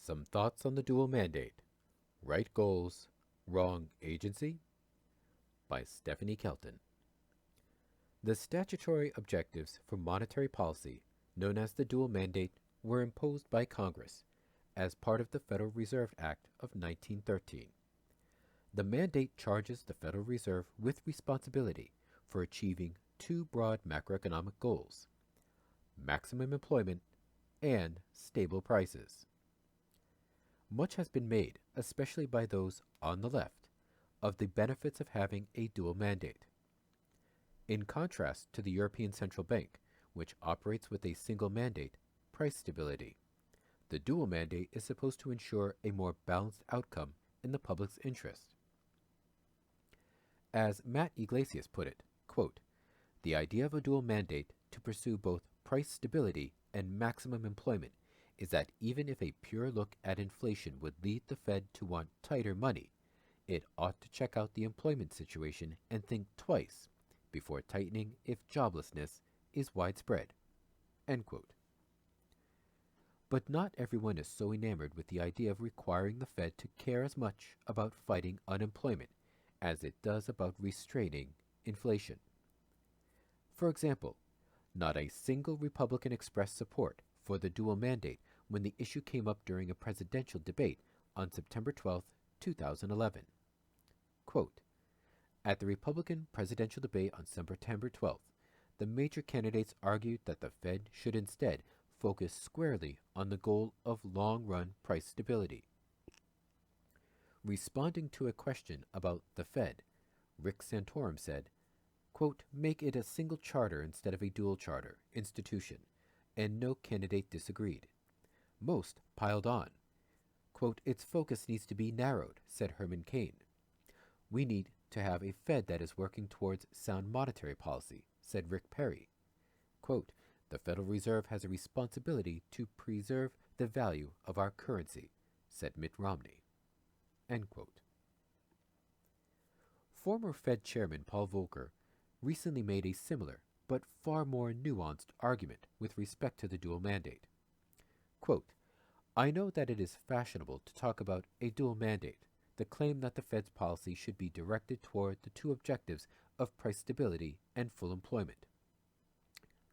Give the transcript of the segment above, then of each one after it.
Some thoughts on the dual mandate. Right goals, wrong agency? By Stephanie Kelton. The statutory objectives for monetary policy, known as the dual mandate, were imposed by Congress as part of the Federal Reserve Act of 1913. The mandate charges the Federal Reserve with responsibility for achieving two broad macroeconomic goals: maximum employment and stable prices. Much has been made, especially by those on the left, of the benefits of having a dual mandate. In contrast to the European Central Bank, which operates with a single mandate, price stability, the dual mandate is supposed to ensure a more balanced outcome in the public's interest. As Matt Iglesias put it, quote, "The idea of a dual mandate to pursue both price stability and maximum employment is that even if a pure look at inflation would lead the Fed to want tighter money, it ought to check out the employment situation and think twice before tightening if joblessness is widespread." End quote. But not everyone is so enamored with the idea of requiring the Fed to care as much about fighting unemployment as it does about restraining inflation. For example, not a single Republican expressed support for the dual mandate when the issue came up during a presidential debate on September 12, 2011. Quote, "At the Republican presidential debate on September 12th, the major candidates argued that the Fed should instead focus squarely on the goal of long-run price stability." Responding to a question about the Fed, Rick Santorum said, quote, "Make it a single charter instead of a dual charter institution," and no candidate disagreed. Most piled on. Quote, "Its focus needs to be narrowed," said Herman Cain. "We need to have a Fed that is working towards sound monetary policy," said Rick Perry. Quote, "The Federal Reserve has a responsibility to preserve the value of our currency," said Mitt Romney. End quote. Former Fed Chairman Paul Volcker recently made a similar but far more nuanced argument with respect to the dual mandate. Quote, "I know that it is fashionable to talk about a dual mandate, the claim that the Fed's policy should be directed toward the two objectives of price stability and full employment.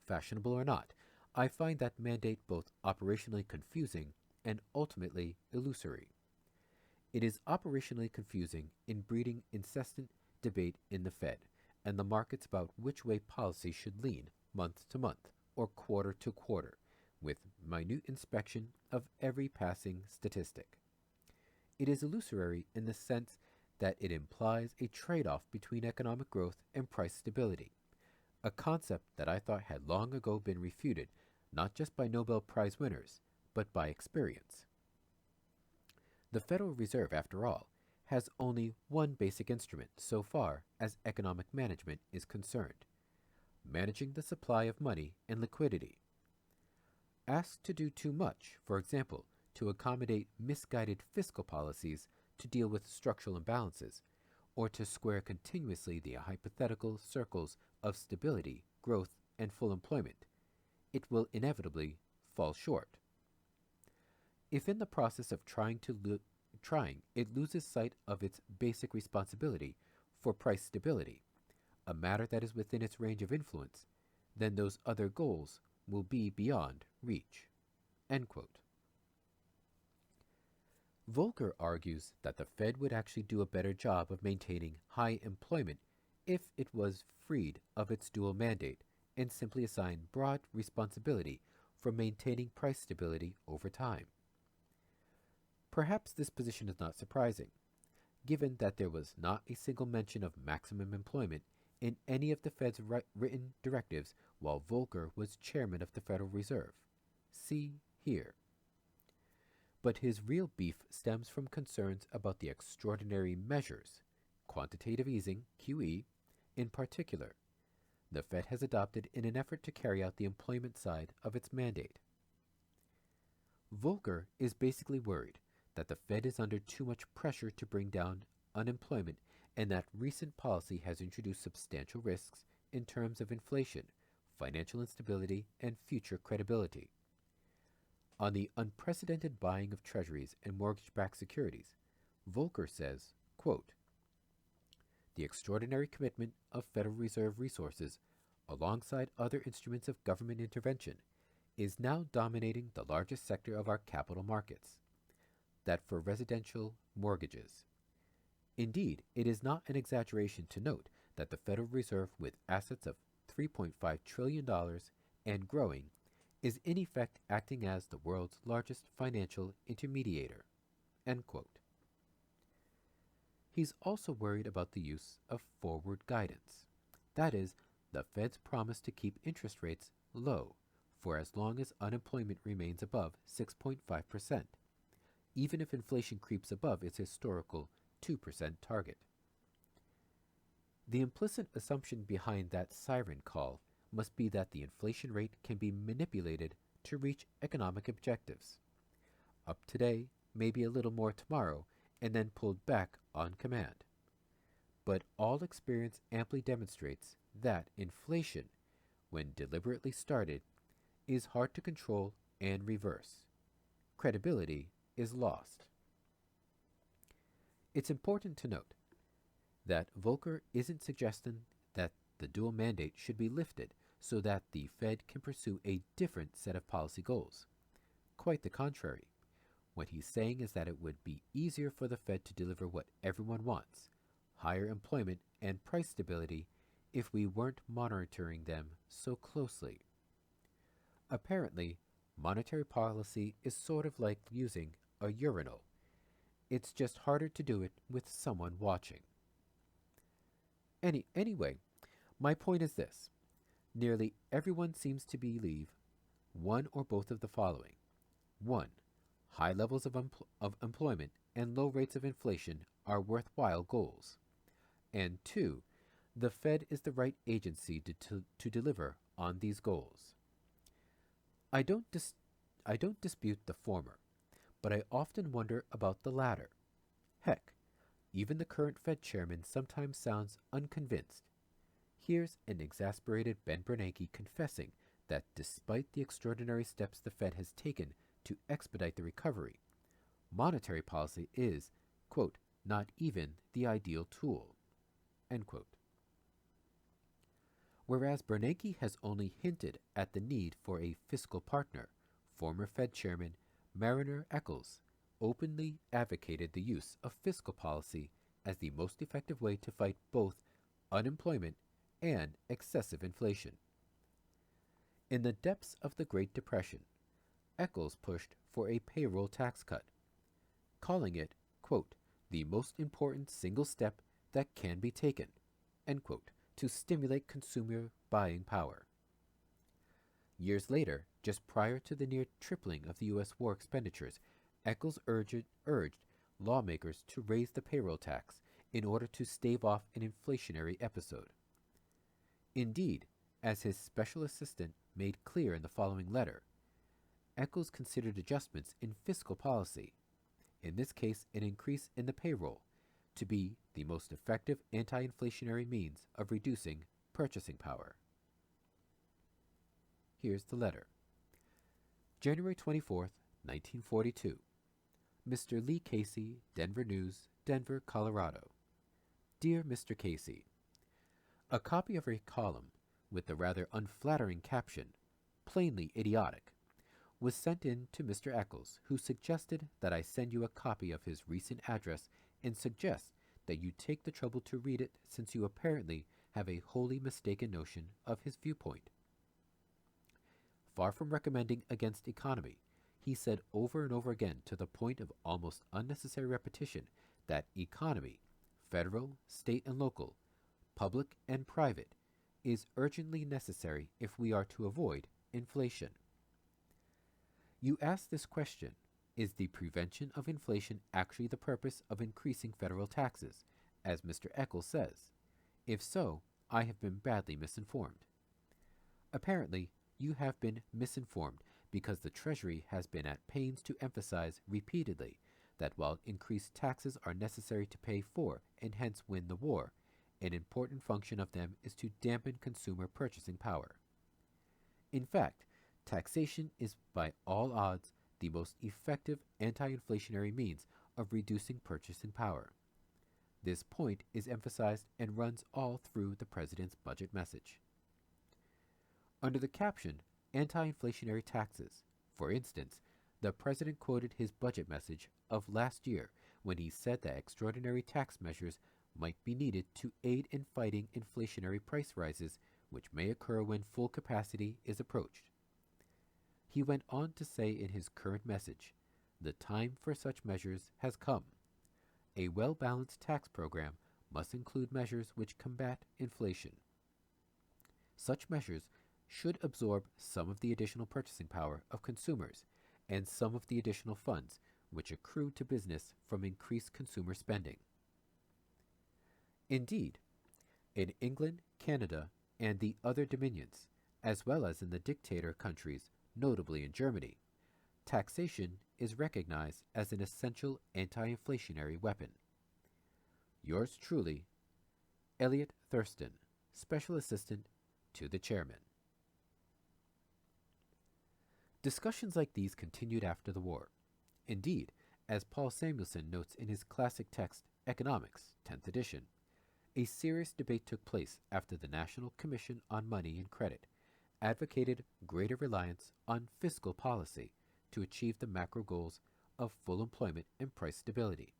Fashionable or not, I find that mandate both operationally confusing and ultimately illusory. It is operationally confusing in breeding incessant debate in the Fed and the markets about which way policy should lean month to month or quarter to quarter, with minute inspection of every passing statistic. It is illusory in the sense that it implies a trade-off between economic growth and price stability, a concept that I thought had long ago been refuted not just by Nobel Prize winners, but by experience. The Federal Reserve, after all, has only one basic instrument so far as economic management is concerned: managing the supply of money and liquidity. Asked to do too much, for example, to accommodate misguided fiscal policies to deal with structural imbalances, or to square continuously the hypothetical circles of stability, growth, and full employment, it will inevitably fall short. If in the process of trying, it loses sight of its basic responsibility for price stability, a matter that is within its range of influence, then those other goals will be beyond reach." End quote. Volcker argues that the Fed would actually do a better job of maintaining high employment if it was freed of its dual mandate and simply assigned broad responsibility for maintaining price stability over time. Perhaps this position is not surprising, given that there was not a single mention of maximum employment in any of the Fed's written directives while Volcker was chairman of the Federal Reserve. See here. But his real beef stems from concerns about the extraordinary measures, quantitative easing, QE, in particular, the Fed has adopted in an effort to carry out the employment side of its mandate. Volcker is basically worried that the Fed is under too much pressure to bring down unemployment and that recent policy has introduced substantial risks in terms of inflation, financial instability, and future credibility. On the unprecedented buying of treasuries and mortgage-backed securities, Volcker says, quote, "The extraordinary commitment of Federal Reserve resources, alongside other instruments of government intervention, is now dominating the largest sector of our capital markets, that for residential mortgages. Indeed, it is not an exaggeration to note that the Federal Reserve, with assets of $3.5 trillion and growing, is in effect acting as the world's largest financial intermediator." End quote. He's also worried about the use of forward guidance. That is, the Fed's promise to keep interest rates low for as long as unemployment remains above 6.5%, even if inflation creeps above its historical 2% target. The implicit assumption behind that siren call must be that the inflation rate can be manipulated to reach economic objectives. Up today, maybe a little more tomorrow, and then pulled back on command. But all experience amply demonstrates that inflation, when deliberately started, is hard to control and reverse. Credibility is lost. It's important to note that Volcker isn't suggesting that the dual mandate should be lifted so that the Fed can pursue a different set of policy goals. Quite the contrary. What he's saying is that it would be easier for the Fed to deliver what everyone wants, higher employment and price stability, if we weren't monitoring them so closely. Apparently, monetary policy is sort of like using a urinal. It's just harder to do it with someone watching. Anyway, my point is this. Nearly everyone seems to believe one or both of the following. 1. High levels of employment and low rates of inflation are worthwhile goals. And 2. The Fed is the right agency to deliver on these goals. I don't dispute the former, but I often wonder about the latter. Heck, even the current Fed chairman sometimes sounds unconvinced. Here's an exasperated Ben Bernanke confessing that despite the extraordinary steps the Fed has taken to expedite the recovery, monetary policy is, quote, "not even the ideal tool," end quote. Whereas Bernanke has only hinted at the need for a fiscal partner, former Fed Chairman Mariner Eccles openly advocated the use of fiscal policy as the most effective way to fight both unemployment and excessive inflation. In the depths of the Great Depression, Eccles pushed for a payroll tax cut, calling it, quote, "the most important single step that can be taken," end quote, to stimulate consumer buying power. Years later, just prior to the near tripling of the U.S. war expenditures, Eccles urged lawmakers to raise the payroll tax in order to stave off an inflationary episode. Indeed, as his special assistant made clear in the following letter, Eccles considered adjustments in fiscal policy, in this case an increase in the payroll, to be the most effective anti-inflationary means of reducing purchasing power. Here's the letter. January 24th, 1942. Mr. Lee Casey, Denver News, Denver, Colorado. Dear Mr. Casey, a copy of a column with the rather unflattering caption, "plainly idiotic," was sent in to Mr. Eccles, who suggested that I send you a copy of his recent address and suggests that you take the trouble to read it, since you apparently have a wholly mistaken notion of his viewpoint. Far from recommending against economy, he said over and over again, to the point of almost unnecessary repetition, that economy, federal, state, and local, public and private, is urgently necessary if we are to avoid inflation. You ask this question: is the prevention of inflation actually the purpose of increasing federal taxes, as Mr. Eccles says? If so, I have been badly misinformed. Apparently, you have been misinformed because the Treasury has been at pains to emphasize repeatedly that while increased taxes are necessary to pay for and hence win the war, an important function of them is to dampen consumer purchasing power. In fact, taxation is by all odds the most effective anti-inflationary means of reducing purchasing power. This point is emphasized and runs all through the president's budget message. Under the caption, Anti-Inflationary Taxes, for instance, the president quoted his budget message of last year when he said that extraordinary tax measures might be needed to aid in fighting inflationary price rises which may occur when full capacity is approached. He went on to say in his current message, the time for such measures has come. A well-balanced tax program must include measures which combat inflation. Such measures should absorb some of the additional purchasing power of consumers and some of the additional funds which accrue to business from increased consumer spending. Indeed, in England, Canada, and the other dominions, as well as in the dictator countries, notably in Germany, taxation is recognized as an essential anti-inflationary weapon. Yours truly, Elliot Thurston, Special Assistant to the Chairman. Discussions like these continued after the war. Indeed, as Paul Samuelson notes in his classic text, Economics, 10th edition, a serious debate took place after the National Commission on Money and Credit advocated greater reliance on fiscal policy to achieve the macro goals of full employment and price stability.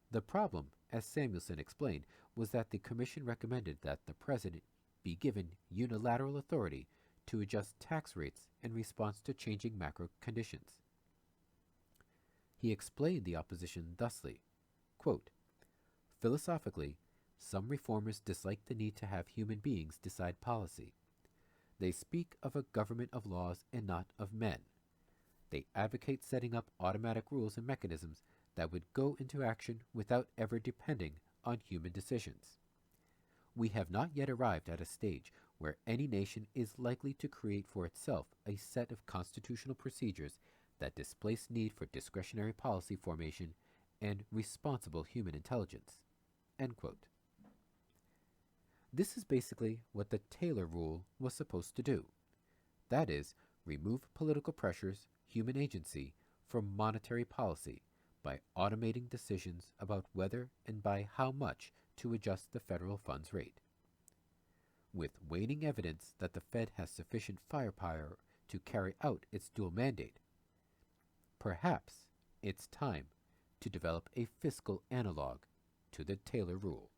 The problem, as Samuelson explained, was that the Commission recommended that the President be given unilateral authority to adjust tax rates in response to changing macro conditions. He explained the opposition thusly, quote, philosophically, some reformers dislike the need to have human beings decide policy. They speak of a government of laws and not of men. They advocate setting up automatic rules and mechanisms that would go into action without ever depending on human decisions. We have not yet arrived at a stage where any nation is likely to create for itself a set of constitutional procedures that displace need for discretionary policy formation and responsible human intelligence. End quote. This is basically what the Taylor Rule was supposed to do. That is, remove political pressures, human agency, from monetary policy by automating decisions about whether and by how much to adjust the federal funds rate. With waning evidence that the Fed has sufficient firepower to carry out its dual mandate, perhaps it's time to develop a fiscal analog to the Taylor Rule.